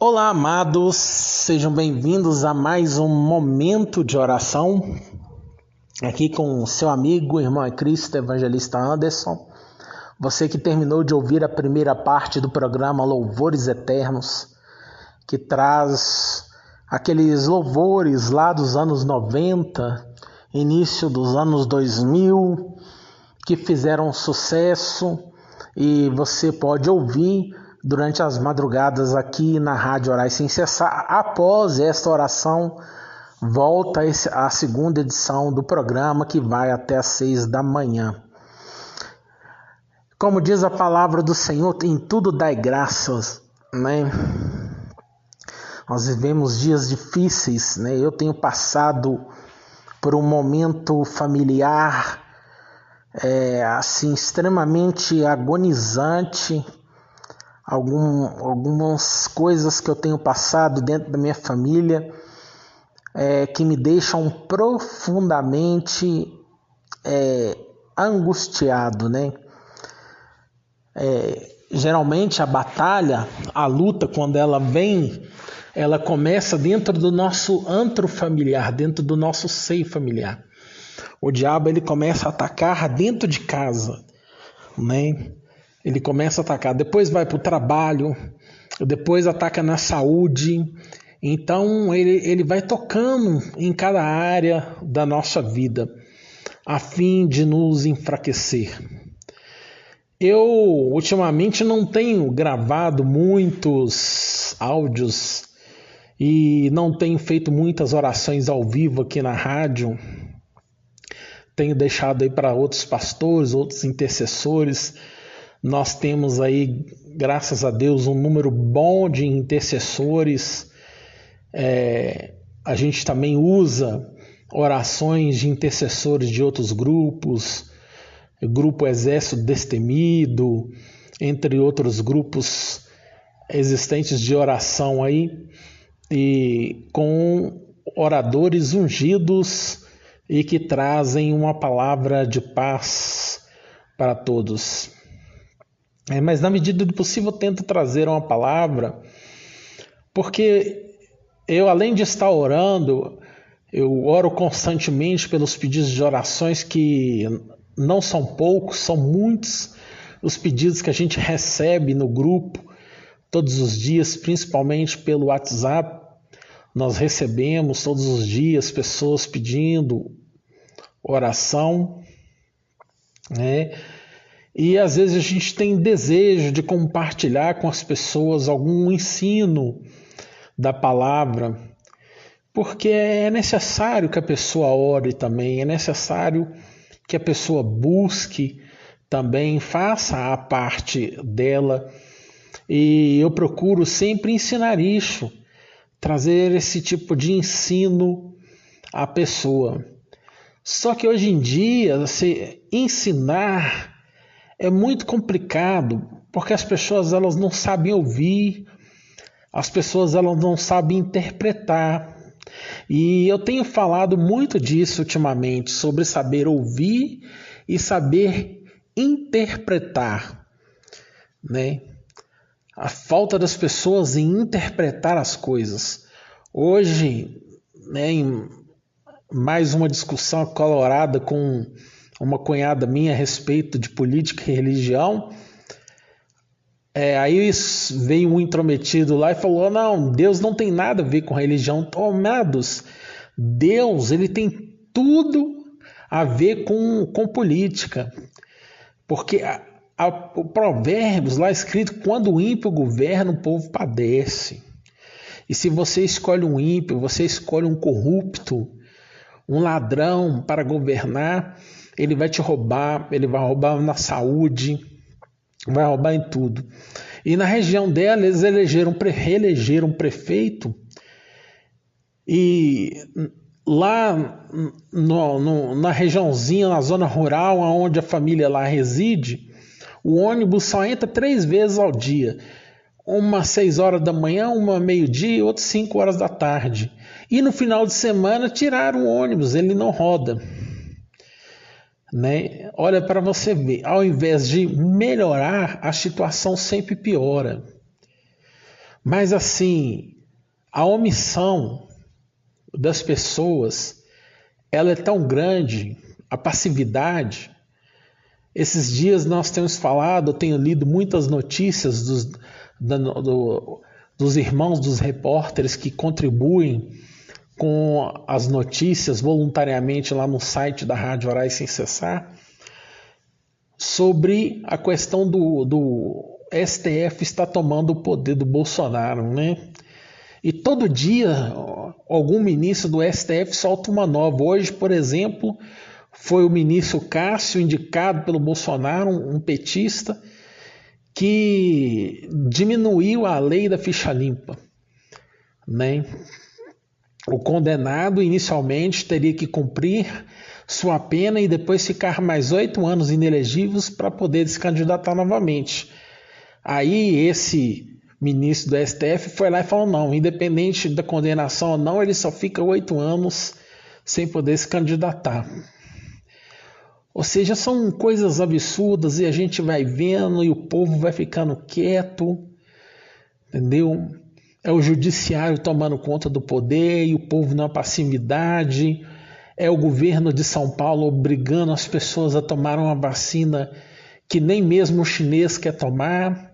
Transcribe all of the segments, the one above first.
Olá, amados, sejam bem-vindos a mais um momento de oração, aqui com o seu amigo, irmão em Cristo, evangelista Anderson. Você que terminou de ouvir a primeira parte do programa Louvores Eternos, que traz aqueles louvores lá dos anos 90, início dos anos 2000, que fizeram sucesso e você pode ouvir durante as madrugadas aqui na Rádio Orar Sem Cessar. Após esta oração, volta a segunda edição do programa, que vai até às 6 da manhã. Como diz a palavra do Senhor, em tudo dai graças, né? Nós vivemos dias difíceis, né? Eu tenho passado por um momento familiar assim, extremamente agonizante. Algumas coisas que eu tenho passado dentro da minha família que me deixam profundamente angustiado, né? Geralmente a batalha, a luta, quando ela vem, ela começa dentro do nosso antro familiar, dentro do nosso seio familiar. O diabo, ele começa a atacar dentro de casa, né? Ele começa a atacar, depois vai para o trabalho, depois ataca na saúde. Então ele vai tocando em cada área da nossa vida, a fim de nos enfraquecer. Eu ultimamente não tenho gravado muitos áudios e não tenho feito muitas orações ao vivo aqui na rádio. Tenho deixado aí para outros pastores, outros intercessores. Nós temos aí, graças a Deus, um número bom de intercessores. A gente também usa orações de intercessores de outros grupos, Grupo Exército Destemido, entre outros grupos existentes de oração aí, e com oradores ungidos e que trazem uma palavra de paz para todos. Mas na medida do possível eu tento trazer uma palavra, porque eu, além de estar orando, eu oro constantemente pelos pedidos de orações, que não são poucos, são muitos os pedidos que a gente recebe no grupo todos os dias, principalmente pelo WhatsApp. Nós recebemos todos os dias pessoas pedindo oração, né? E às vezes a gente tem desejo de compartilhar com as pessoas algum ensino da palavra, porque é necessário que a pessoa ore também, é necessário que a pessoa busque também, faça a parte dela. E eu procuro sempre ensinar isso, trazer esse tipo de ensino à pessoa. Só que hoje em dia, ensinar é muito complicado, porque as pessoas elas não sabem ouvir, as pessoas elas não sabem interpretar. E eu tenho falado muito disso ultimamente, sobre saber ouvir e saber interpretar, né? A falta das pessoas em interpretar as coisas. Hoje, né, em mais uma discussão acalorada com uma cunhada minha a respeito de política e religião, aí veio um intrometido lá e falou: não, Deus não tem nada a ver com religião. Amados, Deus, ele tem tudo a ver com política, porque o Provérbios lá escrito: quando o ímpio governa, o povo padece. E se você escolhe um ímpio, você escolhe um corrupto, um ladrão para governar, ele vai te roubar, ele vai roubar na saúde, vai roubar em tudo. E na região dela, eles reelegeram um prefeito, e lá na regiãozinha, na zona rural, onde a família lá reside, o ônibus só entra 3 vezes ao dia. Uma 6 horas da manhã, uma meio-dia e outra 5 horas da tarde. E no final de semana tiraram o ônibus, ele não roda. Né? Olha, para você ver, ao invés de melhorar, a situação sempre piora. Mas assim, a omissão das pessoas, ela é tão grande, a passividade. Esses dias nós temos falado, eu tenho lido muitas notícias dos irmãos dos repórteres que contribuem com as notícias voluntariamente lá no site da Rádio Orar Sem Cessar, sobre a questão do STF está tomando o poder do Bolsonaro, né? E todo dia algum ministro do STF solta uma nova. Hoje, por exemplo, foi o ministro Cássio, indicado pelo Bolsonaro, um petista, que diminuiu a lei da ficha limpa, né? O condenado inicialmente teria que cumprir sua pena e depois ficar mais 8 anos inelegíveis para poder se candidatar novamente. Aí esse ministro do STF foi lá e falou: não, independente da condenação ou não, ele só fica 8 anos sem poder se candidatar. Ou seja, são coisas absurdas e a gente vai vendo e o povo vai ficando quieto, entendeu? É o judiciário tomando conta do poder e o povo na passividade. É o governo de São Paulo obrigando as pessoas a tomar uma vacina que nem mesmo o chinês quer tomar.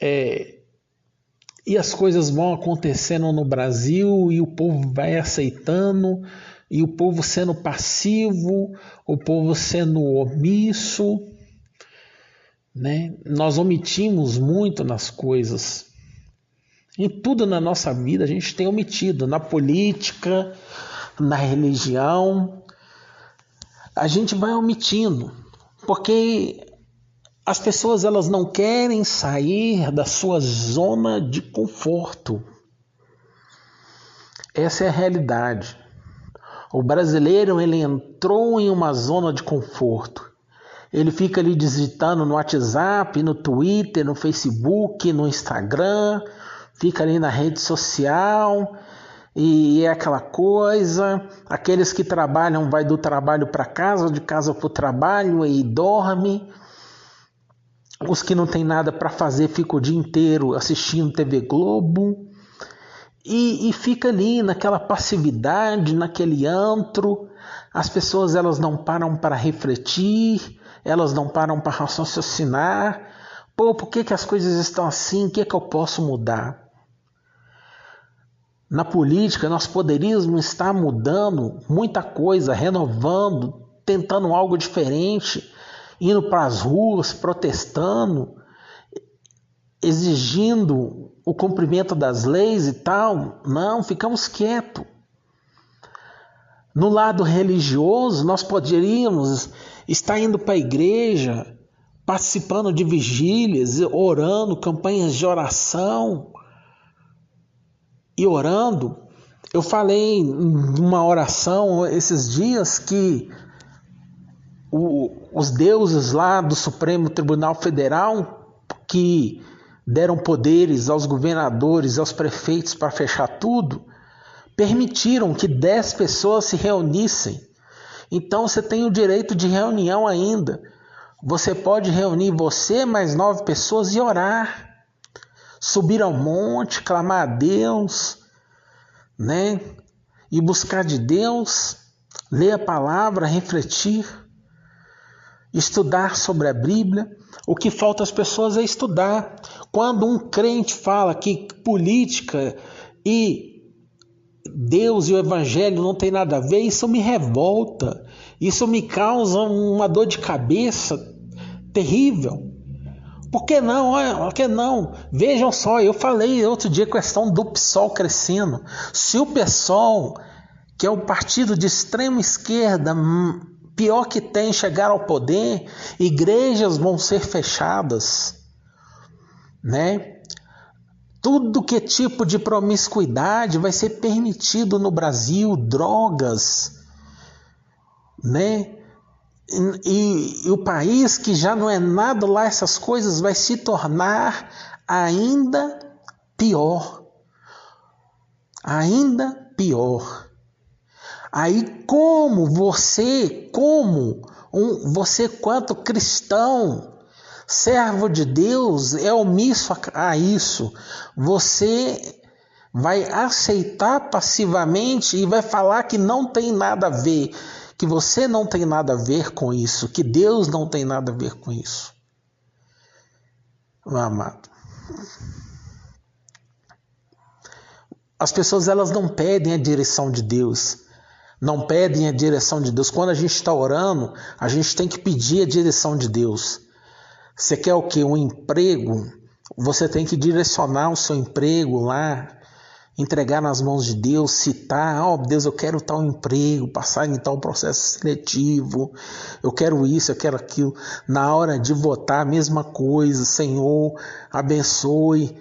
E as coisas vão acontecendo no Brasil e o povo vai aceitando, e o povo sendo passivo, o povo sendo omisso, né? Nós omitimos muito nas coisas. Em tudo na nossa vida a gente tem omitido, na política, na religião, a gente vai omitindo, porque as pessoas elas não querem sair da sua zona de conforto. Essa é a realidade. O brasileiro ele entrou em uma zona de conforto. Ele fica ali digitando no WhatsApp, no Twitter, no Facebook, no Instagram, fica ali na rede social e é aquela coisa. Aqueles que trabalham vai do trabalho para casa, de casa para o trabalho e dorme. Os que não tem nada para fazer ficam o dia inteiro assistindo TV Globo e fica ali naquela passividade, naquele antro. As pessoas elas não param para refletir, elas não param para raciocinar. Por que as coisas estão assim? O que eu posso mudar? Na política nós poderíamos estar mudando muita coisa, renovando, tentando algo diferente, indo para as ruas, protestando, exigindo o cumprimento das leis e tal. Não, ficamos quietos. No lado religioso, nós poderíamos estar indo para a igreja, participando de vigílias, orando, campanhas de oração e orando. Eu falei em uma oração esses dias que os deuses lá do Supremo Tribunal Federal, que deram poderes aos governadores, aos prefeitos para fechar tudo, permitiram que 10 pessoas se reunissem. Então você tem o direito de reunião ainda. Você pode reunir você mais 9 pessoas e orar. Subir ao monte, clamar a Deus, né? E buscar de Deus, ler a palavra, refletir, estudar sobre a Bíblia. O que falta às pessoas é estudar. Quando um crente fala que política e Deus e o Evangelho não tem nada a ver, isso me revolta. Isso me causa uma dor de cabeça terrível. Por que não? Por que não? Vejam só, eu falei outro dia a questão do PSOL crescendo. Se o PSOL, que é o partido de extrema esquerda, pior que tem, chegar ao poder, igrejas vão ser fechadas, né? Tudo que é tipo de promiscuidade vai ser permitido no Brasil, drogas, né? E o país que já não é nada lá, essas coisas, vai se tornar ainda pior. Ainda pior. Aí você quanto cristão, Servo de Deus é omisso a isso. Você vai aceitar passivamente e vai falar que não tem nada a ver, que você não tem nada a ver com isso, que Deus não tem nada a ver com isso. Meu amado, as pessoas elas não pedem a direção de Deus. Não pedem a direção de Deus. Quando a gente está orando, a gente tem que pedir a direção de Deus. Você quer o quê? Um emprego? Você tem que direcionar o seu emprego lá, entregar nas mãos de Deus, citar, Deus, eu quero tal emprego, passar em tal processo seletivo, eu quero isso, eu quero aquilo. Na hora de votar, a mesma coisa, Senhor, abençoe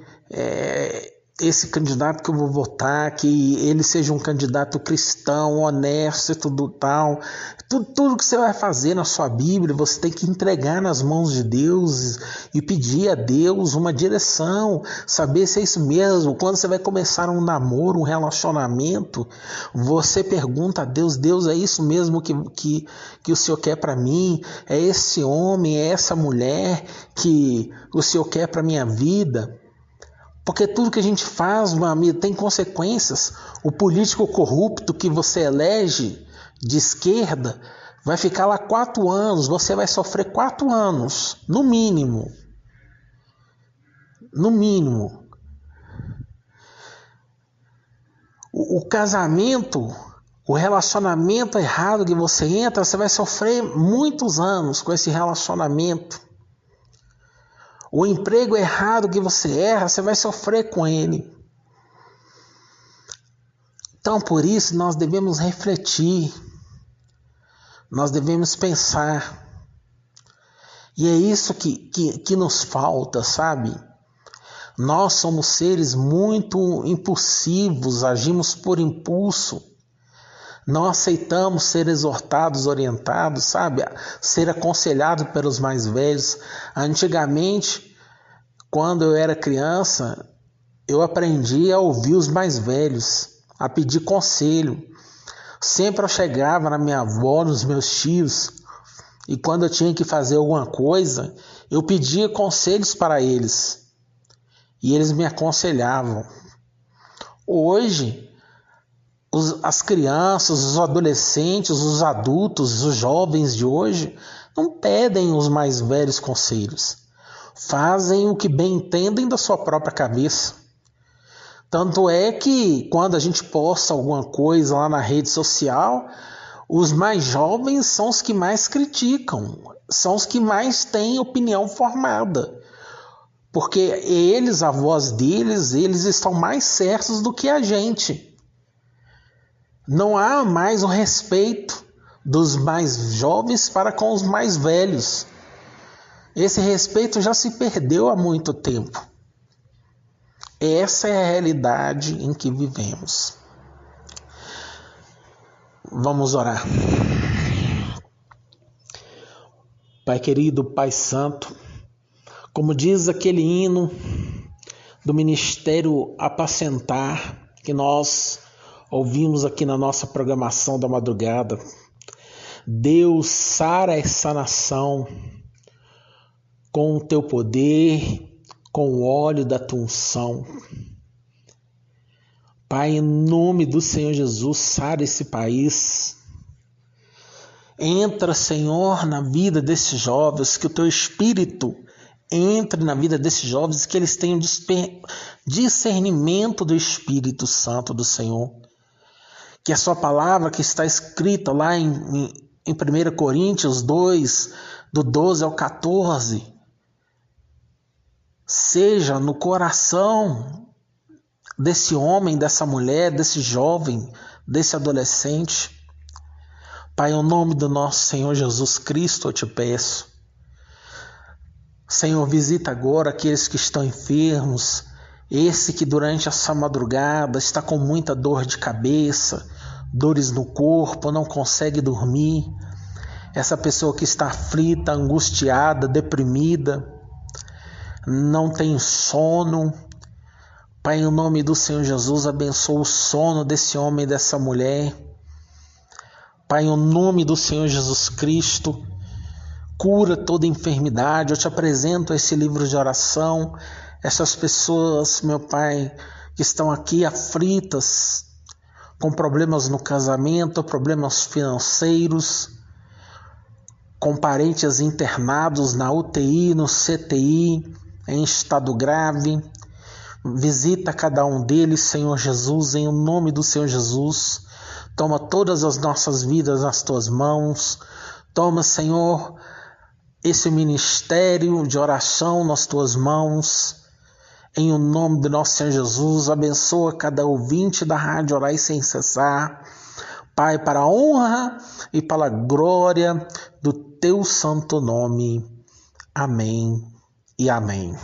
esse candidato que eu vou votar, que ele seja um candidato cristão, honesto e tudo tal. Tudo que você vai fazer na sua Bíblia, você tem que entregar nas mãos de Deus e pedir a Deus uma direção, saber se é isso mesmo. Quando você vai começar um namoro, um relacionamento, você pergunta a Deus, Deus, é isso mesmo que o Senhor quer para mim? É esse homem, é essa mulher que o Senhor quer para minha vida? Porque tudo que a gente faz, meu amigo, tem consequências. O político corrupto que você elege de esquerda vai ficar lá 4 anos, você vai sofrer 4 anos, no mínimo. No mínimo. O casamento, o relacionamento errado que você entra, você vai sofrer muitos anos com esse relacionamento. O emprego errado que você erra, você vai sofrer com ele. Então, por isso, nós devemos refletir. Nós devemos pensar. E é isso que nos falta, sabe? Nós somos seres muito impulsivos, agimos por impulso. Não aceitamos ser exortados, orientados, sabe? Ser aconselhado pelos mais velhos. Antigamente, quando eu era criança, eu aprendi a ouvir os mais velhos, a pedir conselho. Sempre eu chegava na minha avó, nos meus tios, e quando eu tinha que fazer alguma coisa, eu pedia conselhos para eles. E eles me aconselhavam. Hoje, as crianças, os adolescentes, os adultos, os jovens de hoje não pedem os mais velhos conselhos. Fazem o que bem entendem da sua própria cabeça. Tanto é que quando a gente posta alguma coisa lá na rede social, os mais jovens são os que mais criticam, são os que mais têm opinião formada. Porque eles, a voz deles, eles estão mais certos do que a gente. Não há mais o respeito dos mais jovens para com os mais velhos. Esse respeito já se perdeu há muito tempo. Essa é a realidade em que vivemos. Vamos orar. Pai querido, Pai santo, como diz aquele hino do Ministério Apacentar, que nós ouvimos aqui na nossa programação da madrugada, Deus, sara essa nação com o teu poder, com o óleo da tua unção. Pai, em nome do Senhor Jesus, sara esse país. Entra, Senhor, na vida desses jovens, que o teu Espírito entre na vida desses jovens, que eles tenham discernimento do Espírito Santo do Senhor. Que a sua palavra que está escrita lá em 1 Coríntios 2, do 12 ao 14, seja no coração desse homem, dessa mulher, desse jovem, desse adolescente. Pai, em nome do nosso Senhor Jesus Cristo, eu te peço. Senhor, visita agora aqueles que estão enfermos, esse que durante essa madrugada está com muita dor de cabeça, dores no corpo, não consegue dormir. Essa pessoa que está aflita, angustiada, deprimida, não tem sono. Pai, em nome do Senhor Jesus, abençoa o sono desse homem e dessa mulher. Pai, em nome do Senhor Jesus Cristo, cura toda enfermidade. Eu te apresento esse livro de oração, essas pessoas, meu Pai, que estão aqui aflitas, com problemas no casamento, problemas financeiros, com parentes internados na UTI, no CTI, em estado grave. Visita cada um deles, Senhor Jesus, em nome do Senhor Jesus. Toma todas as nossas vidas nas tuas mãos. Toma, Senhor, esse ministério de oração nas tuas mãos. Em o nome do nosso Senhor Jesus, abençoa cada ouvinte da Rádio Orai Sem Cessar. Pai, para a honra e para a glória do teu santo nome. Amém e amém.